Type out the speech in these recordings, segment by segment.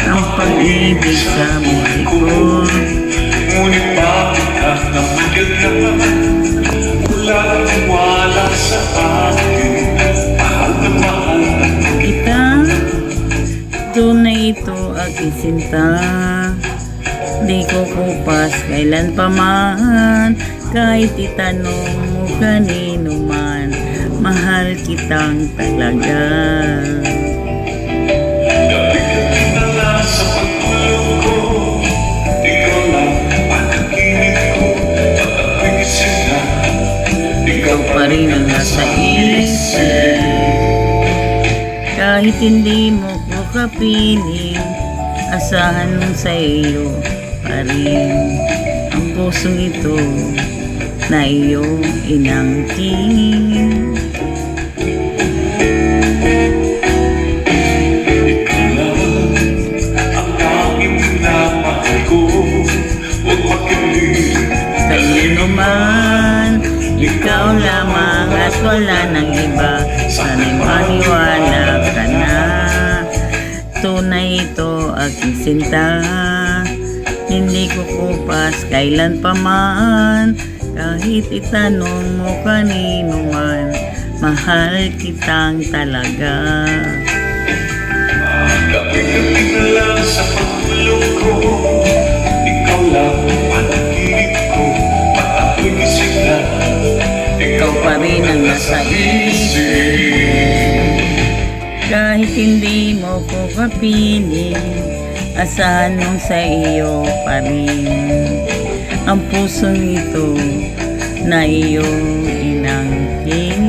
Ang pag-ibig sa buhay ko, ngunit bakit ka naman ganyan? Wala sa akin, mahal na kita. Tunay ito aking sinta, di ko kupas kailan pa man. Kahit itanong mo kanino man, mahal kitang talaga. Ikaw pa rin ang nasa isip, kahit hindi mo ko kapiling. Asahan mo sa iyo pa rin ang pusong ito na iyong inangkin. Ikaw lang ang tanging minamahal ko, huwag makinig Kanino man, ikaw lamang at wala nang iba. Sana'y maniwala ka na, tunay ito aking sinta. Hindi ko kupas kailan pa man, kahit itanong mo kanino man, mahal kitang talaga. Gabi-gabi na lang sa pagtulog ko, ikaw lang ang panaginip ko. Ako'y gising na, Ikaw pa rin ang nasa isip, kahit hindi mo ko kapiling. Asahan mong sa iyo pa rin ang pusong ito na iyong inangkin.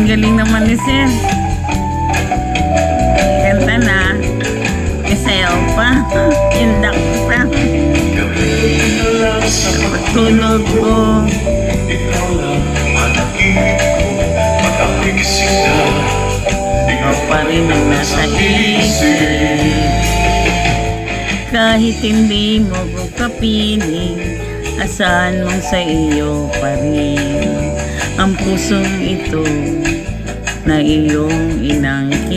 Galing naman ni Sir. Ganda na. Isayaw pa. Indak pa. gabi-gabi na lang sa Tulog ko. ikaw lang ang panaginip ko. Pag ako'y gising na, Ikaw pa rin ang nasa isip, kahit hindi mo ko kapiling. Asahan mong sa iyo pa rin ang pusong ito na iyong inangkin.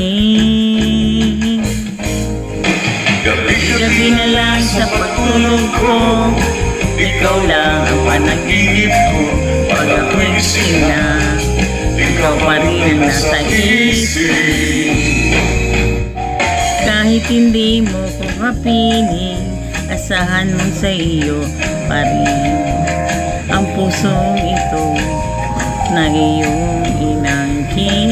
Gabi na lang sa pagtulog ko, ikaw lang ang panaginip ko. Pag ako'y gising na, ikaw pa rin ang nasa isip, kahit hindi mo ko kapiling. Asahan mong sa iyo pa rin ang pusong ito na iyong inangkin.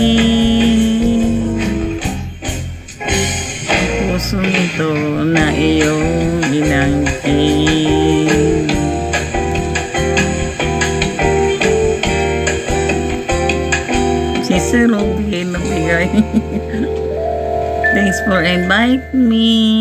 Pusong ito na iyong inangkin. Si Sir Robin nabigay. Thanks for inviting me.